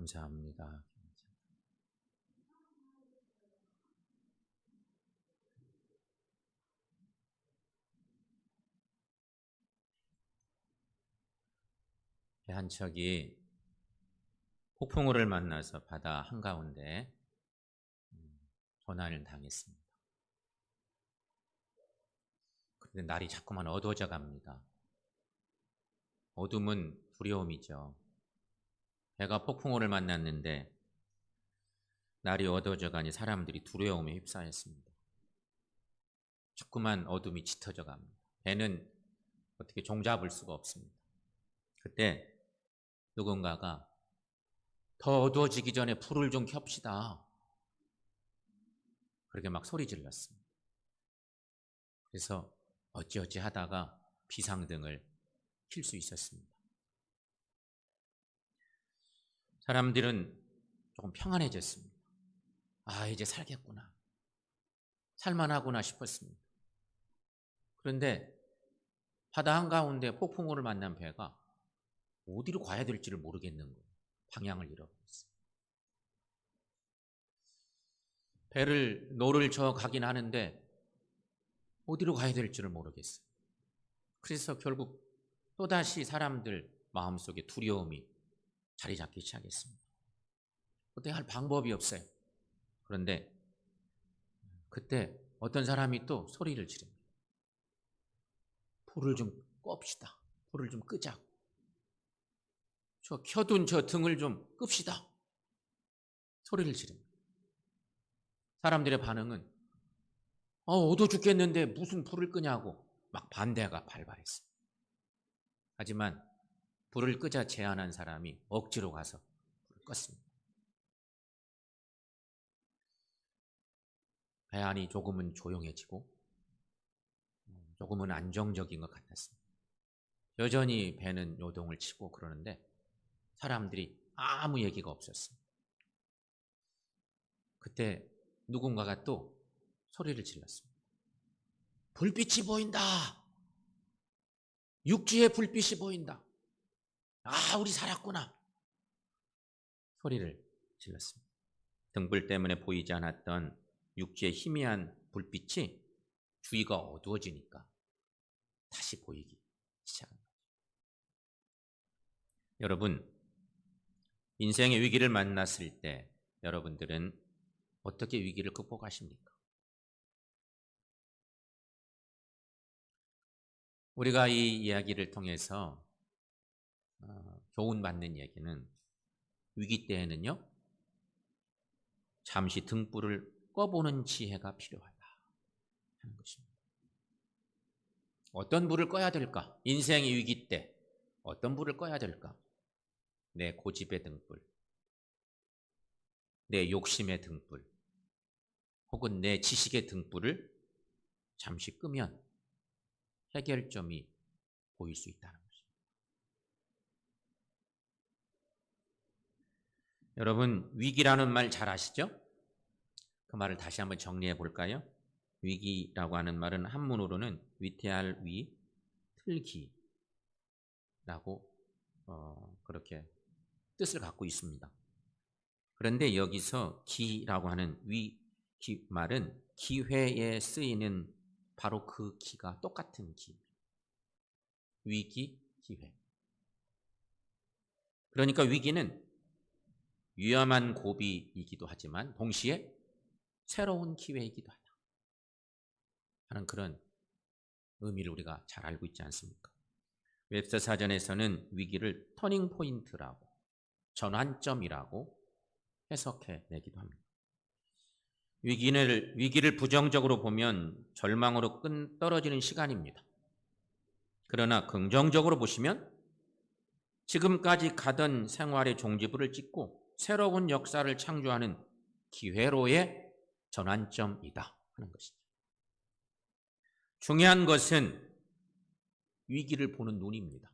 감사합니다. 배 한 척이 폭풍우를 만나서 바다 한가운데 조난을 당했습니다. 그런데 날이 자꾸만 어두워져 갑니다. 어둠은 두려움이죠. 배가 폭풍우를 만났는데 날이 어두워져 가니 사람들이 두려움에 휩싸였습니다. 자꾸만 어둠이 짙어져 갑니다. 배는 어떻게 종잡을 수가 없습니다. 그때 누군가가 더 어두워지기 전에 불을 좀 켭시다. 그렇게 막 소리 질렀습니다. 그래서 어찌어찌 하다가 비상등을 킬 수 있었습니다. 사람들은 조금 평안해졌습니다. 아, 이제 살겠구나. 살만하구나 싶었습니다. 그런데 바다 한가운데 폭풍우를 만난 배가 어디로 가야 될지를 모르겠는 거예요. 방향을 잃어버렸어요. 배를 노를 저 가긴 하는데 어디로 가야 될지를 모르겠어요. 그래서 결국 또다시 사람들 마음속에 두려움이 자리 잡기 시작했습니다. 어떻게 할 방법이 없어요. 그런데 그때 어떤 사람이 또 소리를 지릅니다. 불을 좀 끕시다. 불을 좀 끄자고. 저 켜둔 저 등을 좀 끕시다. 소리를 지릅니다. 사람들의 반응은 어두워 죽겠는데 무슨 불을 끄냐고 막 반대가 발발했습니다. 하지만 불을 끄자 제안한 사람이 억지로 가서 불을 껐습니다. 배 안이 조금은 조용해지고 조금은 안정적인 것 같았습니다. 여전히 배는 요동을 치고 그러는데 사람들이 아무 얘기가 없었습니다. 그때 누군가가 또 소리를 질렀습니다. 불빛이 보인다. 육지에 불빛이 보인다. 아, 우리 살았구나. 소리를 질렀습니다. 등불 때문에 보이지 않았던 육지의 희미한 불빛이 주위가 어두워지니까 다시 보이기 시작한 거죠. 여러분, 인생의 위기를 만났을 때 여러분들은 어떻게 위기를 극복하십니까? 우리가 이 이야기를 통해서 교훈받는 얘기는 위기 때에는요, 잠시 등불을 꺼보는 지혜가 필요하다 하는 것입니다. 어떤 불을 꺼야 될까? 인생의 위기 때 어떤 불을 꺼야 될까? 내 고집의 등불, 내 욕심의 등불, 혹은 내 지식의 등불을 잠시 끄면 해결점이 보일 수 있다는 것입니다. 여러분, 위기라는 말 잘 아시죠? 그 말을 다시 한번 정리해 볼까요? 위기라고 하는 말은 한문으로는 위태할 위, 틀기라고 그렇게 뜻을 갖고 있습니다. 그런데 여기서 기라고 하는 말은 기회에 쓰이는 바로 그 기가 똑같은 기. 위기, 기회. 그러니까 위기는 위험한 고비이기도 하지만 동시에 새로운 기회이기도 하다 하는 그런 의미를 우리가 잘 알고 있지 않습니까? 웹스터 사전에서는 위기를 터닝 포인트라고, 전환점이라고 해석해 내기도 합니다. 위기를 부정적으로 보면 절망으로 떨어지는 시간입니다. 그러나 긍정적으로 보시면 지금까지 가던 생활의 종지부를 찍고 새로운 역사를 창조하는 기회로의 전환점이다 하는 것이죠. 중요한 것은 위기를 보는 눈입니다.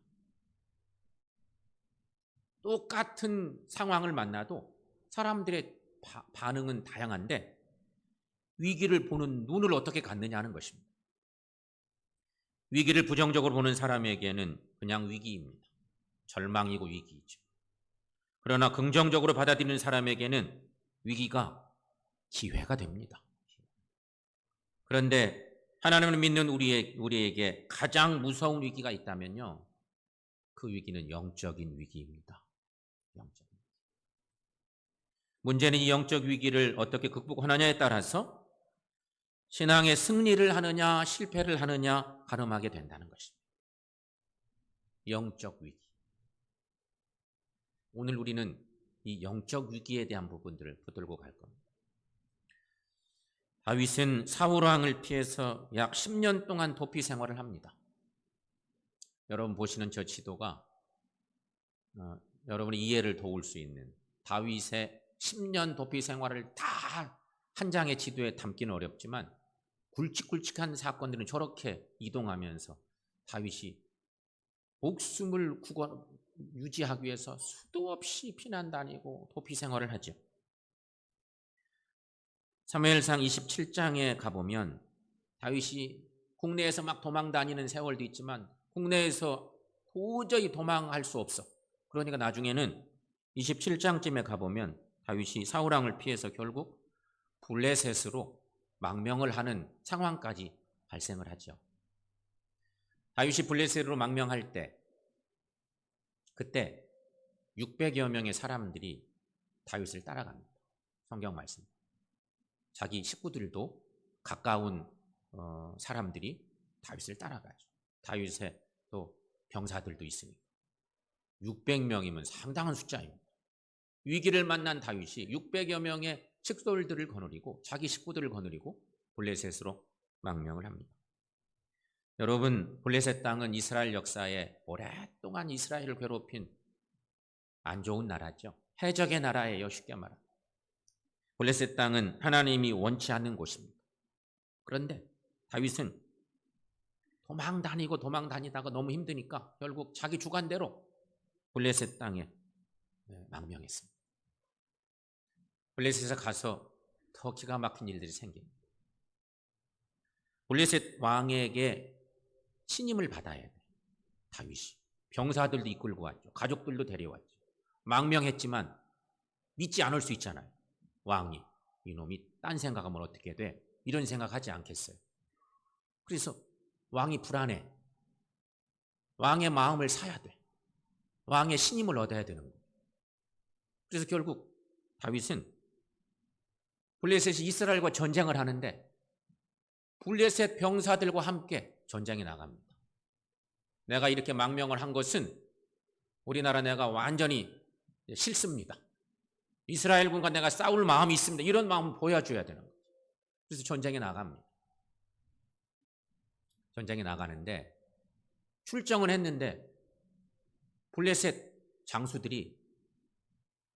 똑같은 상황을 만나도 사람들의 반응은 다양한데 위기를 보는 눈을 어떻게 갖느냐 하는 것입니다. 위기를 부정적으로 보는 사람에게는 그냥 위기입니다. 절망이고 위기이죠. 그러나 긍정적으로 받아들이는 사람에게는 위기가 기회가 됩니다. 그런데 하나님을 믿는 우리에게 가장 무서운 위기가 있다면요, 그 위기는 영적인 위기입니다. 영적인 위기. 문제는 이 영적 위기를 어떻게 극복하느냐에 따라서 신앙의 승리를 하느냐 실패를 하느냐 가늠하게 된다는 것입니다. 영적 위기. 오늘 우리는 이 영적 위기에 대한 부분들을 붙들고 갈 겁니다. 다윗은 사울 왕을 피해서 약 10년 동안 도피 생활을 합니다. 여러분 보시는 저 지도가 여러분의 이해를 도울 수 있는 다윗의 10년 도피 생활을 다 한 장의 지도에 담기는 어렵지만 굵직굵직한 사건들은 저렇게 이동하면서 다윗이 목숨을 유지하기 위해서 수도 없이 피난 다니고 도피 생활을 하죠. 사무엘상 27장에 가보면 다윗이 국내에서 막 도망 다니는 세월도 있지만 국내에서 도저히 도망할 수 없어. 그러니까 나중에는 27장쯤에 가보면 다윗이 사울 왕을 피해서 결국 블레셋으로 망명을 하는 상황까지 발생을 하죠. 다윗이 블레셋으로 망명할 때 그때 600여 명의 사람들이 다윗을 따라갑니다. 성경 말씀. 자기 식구들도 가까운 사람들이 다윗을 따라가죠. 다윗의 또 병사들도 있으니까 600명이면 상당한 숫자입니다. 위기를 만난 다윗이 600여 명의 식솔들을 거느리고 자기 식구들을 거느리고 블레셋으로 망명을 합니다. 여러분, 블레셋 땅은 이스라엘 역사에 오랫동안 이스라엘을 괴롭힌 안 좋은 나라죠. 해적의 나라예요, 쉽게 말하면. 블레셋 땅은 하나님이 원치 않는 곳입니다. 그런데 다윗은 도망 다니다가 너무 힘드니까 결국 자기 주관대로 블레셋 땅에 망명했습니다. 블레셋에 가서 더 기가 막힌 일들이 생깁니다. 블레셋 왕에게 신임을 받아야 돼요. 다윗이. 병사들도 이끌고 왔죠. 가족들도 데려왔죠. 망명했지만 믿지 않을 수 있잖아요. 왕이. 이놈이 딴 생각하면 어떻게 돼? 이런 생각하지 않겠어요. 그래서 왕이 불안해. 왕의 마음을 사야 돼. 왕의 신임을 얻어야 되는 거예요. 그래서 결국 다윗은 블레셋이 이스라엘과 전쟁을 하는데 블레셋 병사들과 함께 전쟁에 나갑니다. 내가 이렇게 망명을 한 것은 우리나라 내가 완전히 싫습니다. 이스라엘군과 내가 싸울 마음이 있습니다. 이런 마음을 보여줘야 되는 거죠. 그래서 전쟁에 나갑니다. 전쟁에 나가는데 출정을 했는데 블레셋 장수들이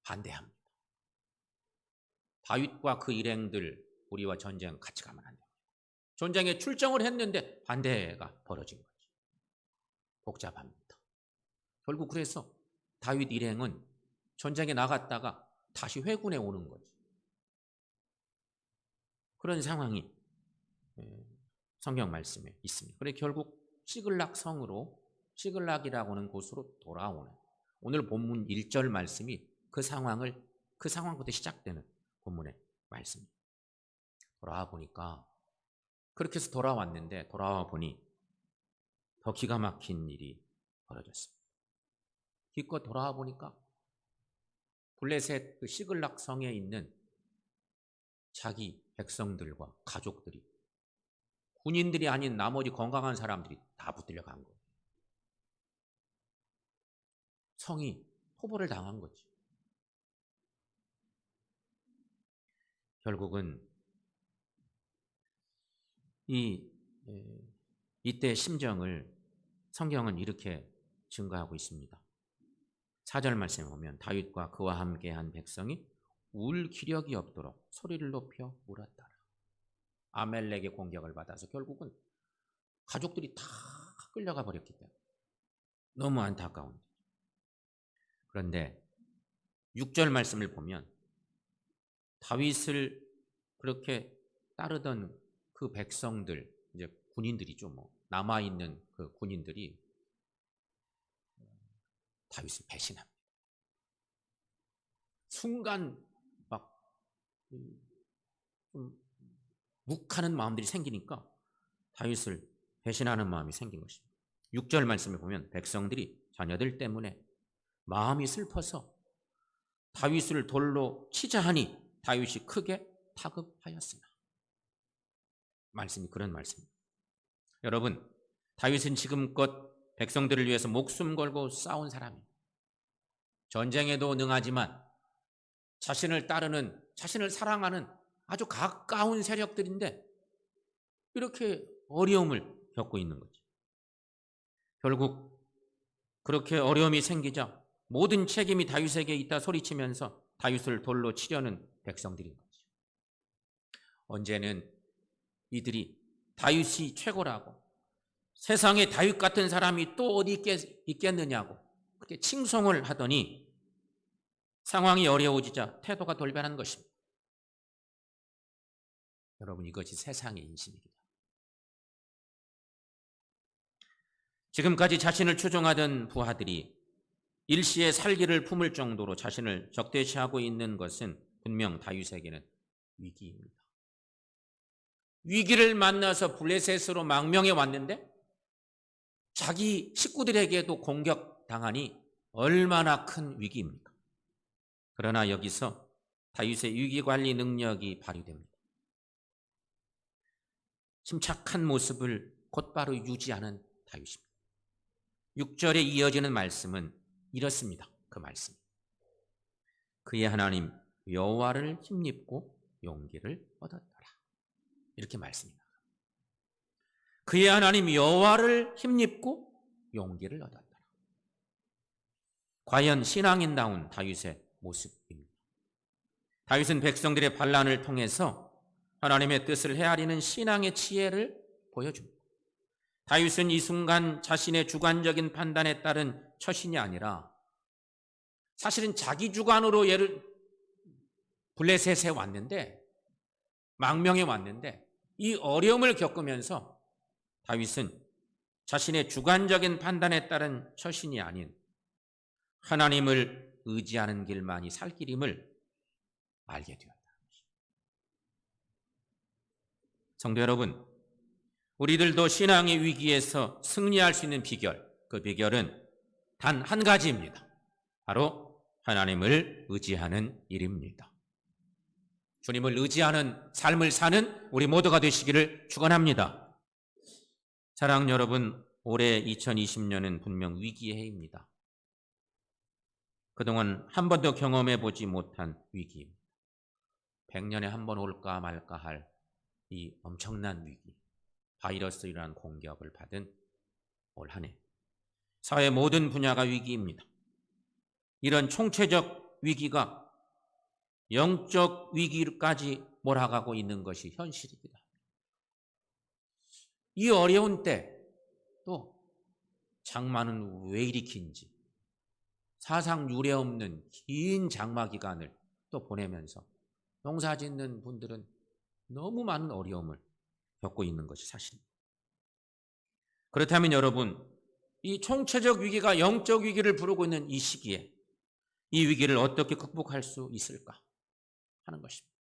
반대합니다. 다윗과 그 일행들 우리와 전쟁 같이 가면 안 됩니다. 전쟁에 출정을 했는데 반대가 벌어진 거죠. 복잡합니다. 결국 그래서 다윗 일행은 전쟁에 나갔다가 다시 회군에 오는 거죠. 그런 상황이 성경 말씀에 있습니다. 그래 결국 시글락 성으로 시글락이라고 하는 곳으로 돌아오는 오늘 본문 1절 말씀이 그 상황부터 시작되는 본문의 말씀입니다. 돌아와 보니까 그렇게 해서 돌아왔는데 돌아와 보니 더 기가 막힌 일이 벌어졌습니다. 기껏 돌아와 보니까 블레셋 그 시글락 성에 있는 자기 백성들과 가족들이 군인들이 아닌 나머지 건강한 사람들이 다 붙들려 간 거예요. 성이 포보를 당한 거지. 결국은 이때 심정을 성경은 이렇게 증거하고 있습니다. 4절 말씀에 보면 다윗과 그와 함께한 백성이 울 기력이 없도록 소리를 높여 울었더라. 아멜렉의 공격을 받아서 결국은 가족들이 다 끌려가 버렸기 때문에 너무 안타까운. 그런데 6절 말씀을 보면 다윗을 그렇게 따르던 그 백성들, 이제 군인들이죠, 남아있는 그 군인들이 다윗을 배신합니다. 순간 막 좀 묵하는 마음들이 생기니까 다윗을 배신하는 마음이 생긴 것입니다. 6절 말씀에 보면 백성들이 자녀들 때문에 마음이 슬퍼서 다윗을 돌로 치자 하니 다윗이 크게 타급하였으나. 말씀이 그런 말씀입니다. 여러분, 다윗은 지금껏 백성들을 위해서 목숨 걸고 싸운 사람이에요. 전쟁에도 능하지만 자신을 따르는, 자신을 사랑하는 아주 가까운 세력들인데 이렇게 어려움을 겪고 있는 거죠. 결국 그렇게 어려움이 생기자 모든 책임이 다윗에게 있다 소리치면서 다윗을 돌로 치려는 백성들인 거죠. 언제는 이들이 다윗이 최고라고, 세상에 다윗 같은 사람이 또 어디 있겠느냐고 그렇게 칭송을 하더니 상황이 어려워지자 태도가 돌변한 것입니다. 여러분, 이것이 세상의 인심입니다. 지금까지 자신을 추종하던 부하들이 일시에 살기를 품을 정도로 자신을 적대시하고 있는 것은 분명 다윗에게는 위기입니다. 위기를 만나서 블레셋으로 망명해 왔는데 자기 식구들에게도 공격당하니 얼마나 큰 위기입니까? 그러나 여기서 다윗의 위기관리 능력이 발휘됩니다. 침착한 모습을 곧바로 유지하는 다윗입니다. 6절에 이어지는 말씀은 이렇습니다. 그 말씀. 그의 하나님 여호와를 힘입고 용기를 얻었더라. 이렇게 말씀입니다. 그의 하나님 여호와를 힘입고 용기를 얻었더라. 과연 신앙인다운 다윗의 모습입니다. 다윗은 백성들의 반란을 통해서 하나님의 뜻을 헤아리는 신앙의 지혜를 보여줍니다. 다윗은 이 순간 자신의 주관적인 판단에 따른 처신이 아니라 사실은 자기 주관으로 블레셋에 왔는데, 망명에 왔는데 이 어려움을 겪으면서 다윗은 자신의 주관적인 판단에 따른 처신이 아닌 하나님을 의지하는 길만이 살 길임을 알게 되었다. 성도 여러분, 우리들도 신앙의 위기에서 승리할 수 있는 비결, 그 비결은 단 한 가지입니다. 바로 하나님을 의지하는 일입니다. 주님을 의지하는 삶을 사는 우리 모두가 되시기를 축원합니다. 사랑하는 여러분, 올해 2020년은 분명 위기의 해입니다. 그동안 한 번도 경험해 보지 못한 위기입니다. 100년에 한 번 올까 말까 할 이 엄청난 위기, 바이러스라는 공격을 받은 올 한 해, 사회 모든 분야가 위기입니다. 이런 총체적 위기가 영적 위기까지 몰아가고 있는 것이 현실입니다. 이 어려운 때 또 장마는 왜 이리 긴지, 사상 유례 없는 긴 장마 기간을 또 보내면서 농사 짓는 분들은 너무 많은 어려움을 겪고 있는 것이 사실입니다. 그렇다면 여러분, 이 총체적 위기가 영적 위기를 부르고 있는 이 시기에 이 위기를 어떻게 극복할 수 있을까 하는 것입니다.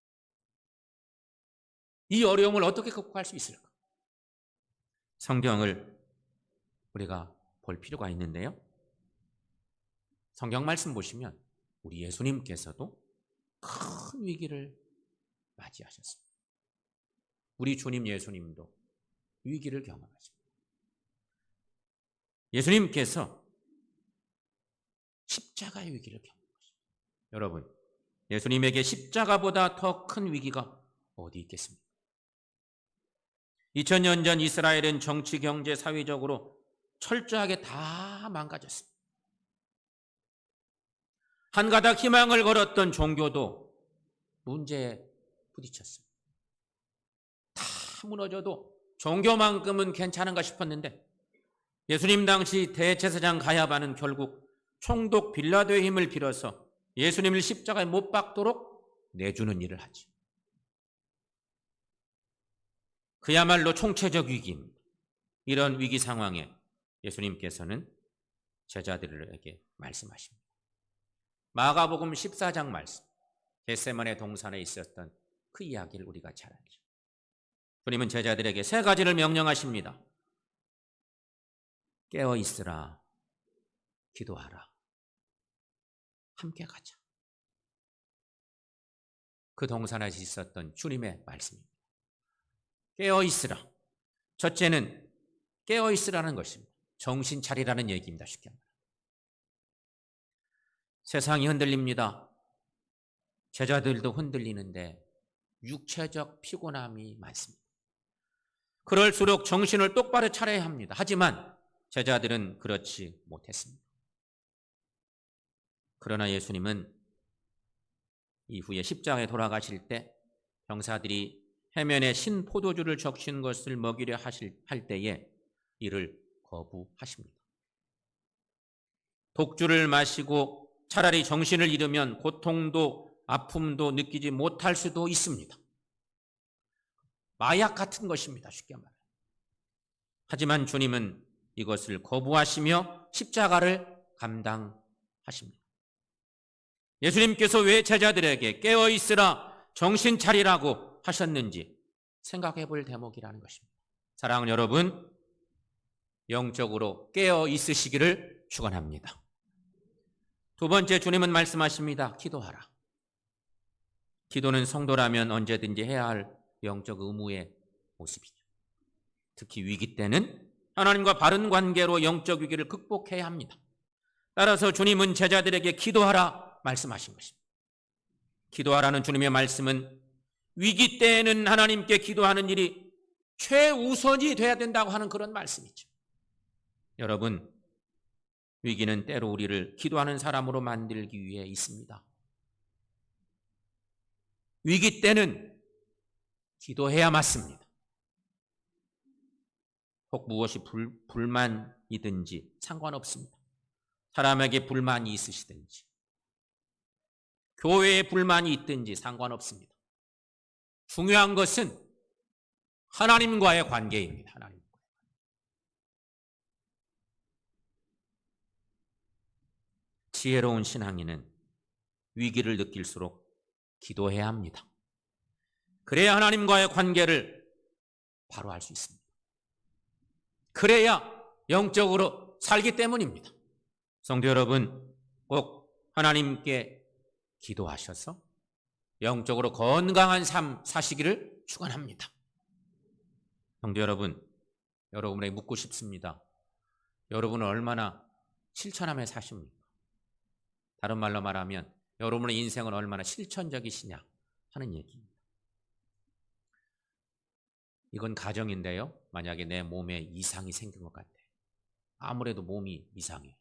이 어려움을 어떻게 극복할 수 있을까? 성경을 우리가 볼 필요가 있는데요. 성경 말씀 보시면 우리 예수님께서도 큰 위기를 맞이하셨습니다. 우리 주님 예수님도 위기를 경험하십니다. 예수님께서 십자가의 위기를 경험하십니다. 여러분, 예수님에게 십자가보다 더 큰 위기가 어디 있겠습니까? 2000년 전 이스라엘은 정치, 경제, 사회적으로 철저하게 다 망가졌습니다. 한 가닥 희망을 걸었던 종교도 문제에 부딪혔습니다. 다 무너져도 종교만큼은 괜찮은가 싶었는데 예수님 당시 대제사장 가야바는 결국 총독 빌라도의 힘을 빌어서 예수님을 십자가에 못 박도록 내주는 일을 하죠. 그야말로 총체적 위기입니다. 이런 위기 상황에 예수님께서는 제자들에게 말씀하십니다. 마가복음 14장 말씀, 겟세마네 동산에 있었던 그 이야기를 우리가 잘 알죠. 주님은 제자들에게 세 가지를 명령하십니다. 깨어 있으라, 기도하라, 함께 가자. 그 동산에서 있었던 주님의 말씀입니다. 깨어 있으라. 첫째는 깨어 있으라는 것입니다. 정신 차리라는 얘기입니다. 쉽게 말하면. 세상이 흔들립니다. 제자들도 흔들리는데 육체적 피곤함이 많습니다. 그럴수록 정신을 똑바로 차려야 합니다. 하지만 제자들은 그렇지 못했습니다. 그러나 예수님은 이후에 십자가에 돌아가실 때 병사들이 해면에 신 포도주를 적신 것을 먹이려 할 때에 이를 거부하십니다. 독주를 마시고 차라리 정신을 잃으면 고통도 아픔도 느끼지 못할 수도 있습니다. 마약 같은 것입니다. 쉽게 말하면. 하지만 주님은 이것을 거부하시며 십자가를 감당하십니다. 예수님께서 왜 제자들에게 깨어 있으라, 정신 차리라고 하셨는지 생각해 볼 대목이라는 것입니다. 사랑하는 여러분, 영적으로 깨어 있으시기를 축원합니다. 두 번째, 주님은 말씀하십니다. 기도하라. 기도는 성도라면 언제든지 해야 할 영적 의무의 모습이죠. 특히 위기 때는 하나님과 바른 관계로 영적 위기를 극복해야 합니다. 따라서 주님은 제자들에게 기도하라 말씀하신 것입니다. 기도하라는 주님의 말씀은 위기 때에는 하나님께 기도하는 일이 최우선이 돼야 된다고 하는 그런 말씀이죠. 여러분, 위기는 때로 우리를 기도하는 사람으로 만들기 위해 있습니다. 위기 때는 기도해야 맞습니다. 혹 무엇이 불만이든지 상관없습니다. 사람에게 불만이 있으시든지 교회에 불만이 있든지 상관없습니다. 중요한 것은 하나님과의 관계입니다. 하나님과. 지혜로운 신앙인은 위기를 느낄수록 기도해야 합니다. 그래야 하나님과의 관계를 바로 알 수 있습니다. 그래야 영적으로 살기 때문입니다. 성도 여러분, 꼭 하나님께 기도하셔서 영적으로 건강한 삶 사시기를 축원합니다. 성도 여러분, 여러분에게 묻고 싶습니다. 여러분은 얼마나 실천하며 사십니까? 다른 말로 말하면 여러분의 인생은 얼마나 실천적이시냐 하는 얘기입니다. 이건 가정인데요. 만약에 내 몸에 이상이 생긴 것 같아. 아무래도 몸이 이상해.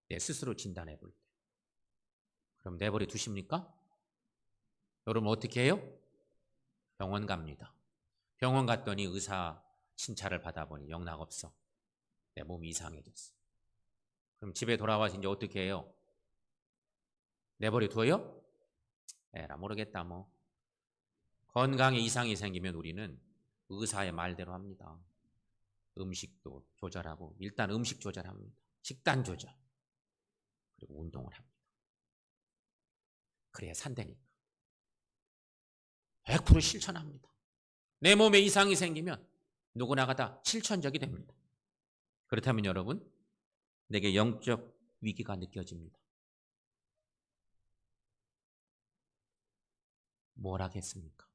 내 스스로 진단해 볼 때. 그럼 내버려 두십니까? 여러분 어떻게 해요? 병원 갑니다. 병원 갔더니 의사 진찰을 받아보니 영락없어. 내 몸이 이상해졌어. 그럼 집에 돌아와서 이제 어떻게 해요? 내버려 둬요? 에라 모르겠다 뭐. 건강에 이상이 생기면 우리는 의사의 말대로 합니다. 음식도 조절하고 일단 음식 조절합니다. 식단 조절. 그리고 운동을 합니다. 그래야 산다니까. 100% 실천합니다. 내 몸에 이상이 생기면 누구나가 다 실천적이 됩니다. 그렇다면 여러분, 내게 영적 위기가 느껴집니다. 뭘 하겠습니까?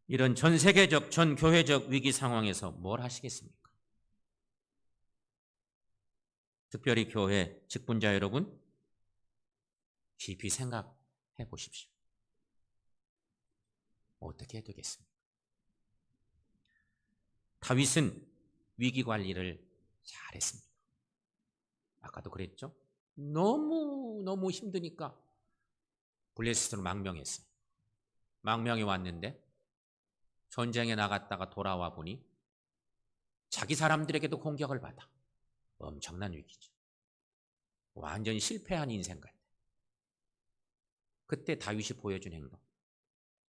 이런 전 세계적, 전 교회적 위기 상황에서 뭘 하시겠습니까? 특별히 교회 직분자 여러분, 깊이 생각해 보십시오. 어떻게 해야 되겠습니까? 다윗은 위기 관리를 잘했습니다. 아까도 그랬죠? 너무 힘드니까 블레셋으로 망명했어요. 망명이 왔는데 전쟁에 나갔다가 돌아와 보니 자기 사람들에게도 공격을 받아. 엄청난 위기죠. 완전히 실패한 인생 같아요. 그때 다윗이 보여준 행동.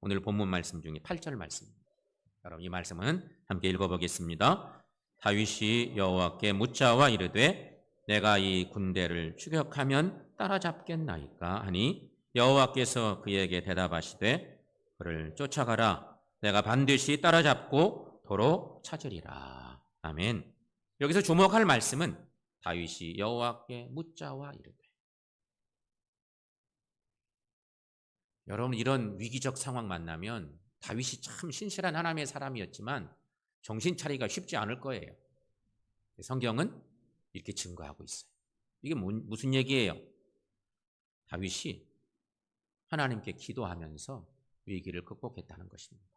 오늘 본문 말씀 중에 8절 말씀입니다. 여러분 이 말씀은 함께 읽어보겠습니다. 다윗이 여호와께 묻자와 이르되 내가 이 군대를 추격하면 따라잡겠나이까 하니 여호와께서 그에게 대답하시되 그를 쫓아가라. 내가 반드시 따라잡고 도로 찾으리라. 아멘. 여기서 주목할 말씀은 다윗이 여호와께 묻자와 이르되. 여러분, 이런 위기적 상황 만나면 다윗이 참 신실한 하나님의 사람이었지만 정신 차리기가 쉽지 않을 거예요. 성경은 이렇게 증거하고 있어요. 이게 무슨 얘기예요? 다윗이 하나님께 기도하면서 위기를 극복했다는 것입니다.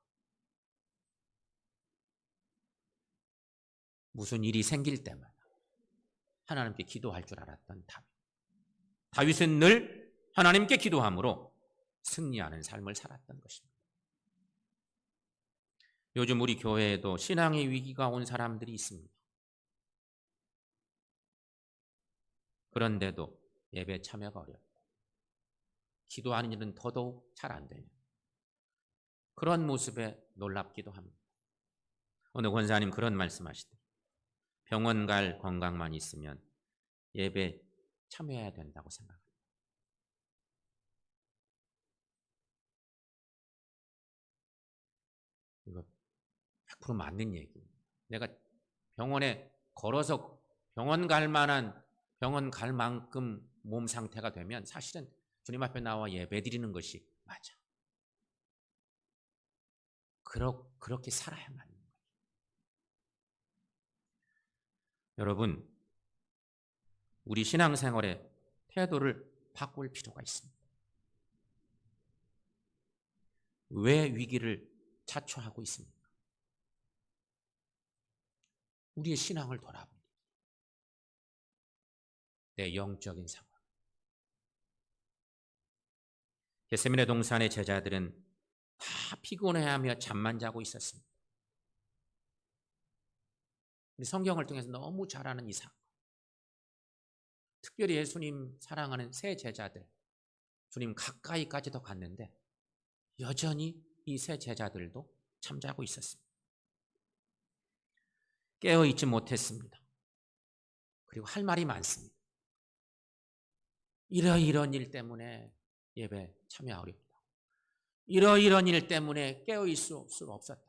무슨 일이 생길 때마다 하나님께 기도할 줄 알았던 다윗. 다윗은 늘 하나님께 기도함으로 승리하는 삶을 살았던 것입니다. 요즘 우리 교회에도 신앙의 위기가 온 사람들이 있습니다. 그런데도 예배 참여가 어렵고 기도하는 일은 더더욱 잘 안 되는 그런 모습에 놀랍기도 합니다. 어느 권사님 그런 말씀하시더라고요. 병원 갈 건강만 있으면 예배 참여해야 된다고 생각합니다. 이거 100% 맞는 얘기입니다. 내가 병원에 걸어서 병원 갈 만큼 몸 상태가 되면 사실은 주님 앞에 나와 예배 드리는 것이 맞아. 그렇게 살아야만 하는 거예요. 여러분, 우리 신앙생활의 태도를 바꿀 필요가 있습니다. 왜 위기를 자초하고 있습니까? 우리의 신앙을 돌아봅니다. 내 영적인 상황. 겟세마네 동산의 제자들은 다 피곤해하며 잠만 자고 있었습니다. 우리 성경을 통해서 너무 잘 아는 이 사건. 특별히 예수님 사랑하는 세 제자들, 주님 가까이까지도 갔는데 여전히 이 세 제자들도 잠자고 있었습니다. 깨어있지 못했습니다. 그리고 할 말이 많습니다. 이런 일 때문에 예배 참여 어렵다. 이런 일 때문에 깨어있을 수가 없었다.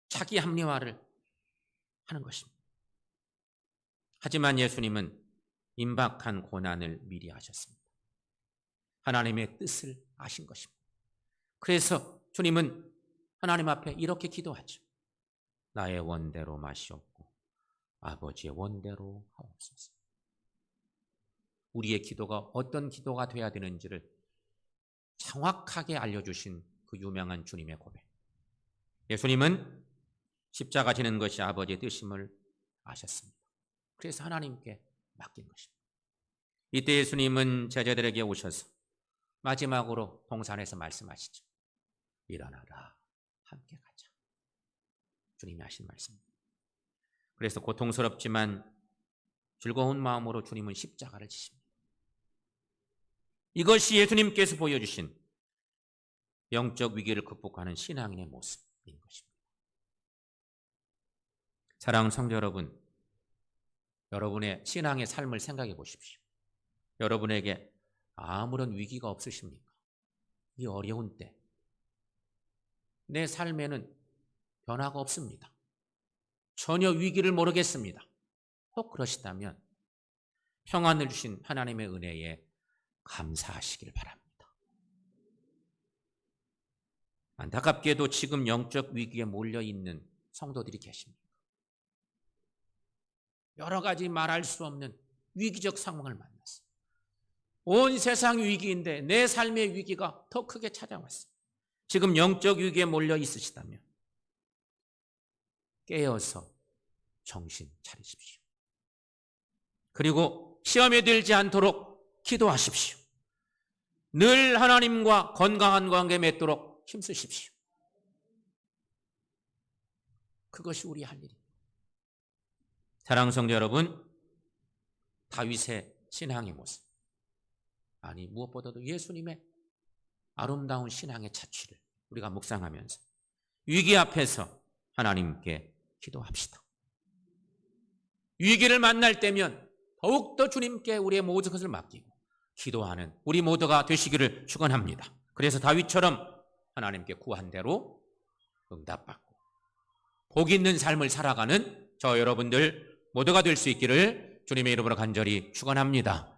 자기 합리화를 하는 것입니다. 하지만 예수님은 임박한 고난을 미리 아셨습니다. 하나님의 뜻을 아신 것입니다. 그래서 주님은 하나님 앞에 이렇게 기도하죠. 나의 원대로 마시옵고 아버지의 원대로 하옵소서. 우리의 기도가 어떤 기도가 돼야 되는지를 정확하게 알려주신 그 유명한 주님의 고백. 예수님은 십자가 지는 것이 아버지의 뜻임을 아셨습니다. 그래서 하나님께 맡긴 것입니다. 이때 예수님은 제자들에게 오셔서 마지막으로 동산에서 말씀하시죠. 일어나라, 함께 가자. 주님이 하신 말씀입니다. 그래서 고통스럽지만 즐거운 마음으로 주님은 십자가를 지십니다. 이것이 예수님께서 보여주신 영적 위기를 극복하는 신앙인의 모습인 것입니다. 사랑하는 성도 여러분, 여러분의 신앙의 삶을 생각해 보십시오. 여러분에게 아무런 위기가 없으십니까? 이 어려운 때 내 삶에는 변화가 없습니다. 전혀 위기를 모르겠습니다. 혹 그러시다면 평안을 주신 하나님의 은혜에 감사하시길 바랍니다. 안타깝게도 지금 영적 위기에 몰려있는 성도들이 계십니다. 여러 가지 말할 수 없는 위기적 상황을 만났어요. 온 세상이 위기인데 내 삶의 위기가 더 크게 찾아왔어요. 지금 영적 위기에 몰려 있으시다면 깨어서 정신 차리십시오. 그리고 시험에 들지 않도록 기도하십시오. 늘 하나님과 건강한 관계 맺도록 힘쓰십시오. 그것이 우리 할 일입니다. 사랑하는 성도 여러분, 다윗의 신앙의 모습, 아니 무엇보다도 예수님의 아름다운 신앙의 자취를 우리가 묵상하면서 위기 앞에서 하나님께 기도합시다. 위기를 만날 때면 더욱더 주님께 우리의 모든 것을 맡기고 기도하는 우리 모두가 되시기를 축원합니다. 그래서 다윗처럼 하나님께 구한 대로 응답받고 복 있는 삶을 살아가는 저 여러분들 모두가 될 수 있기를 주님의 이름으로 간절히 축원합니다.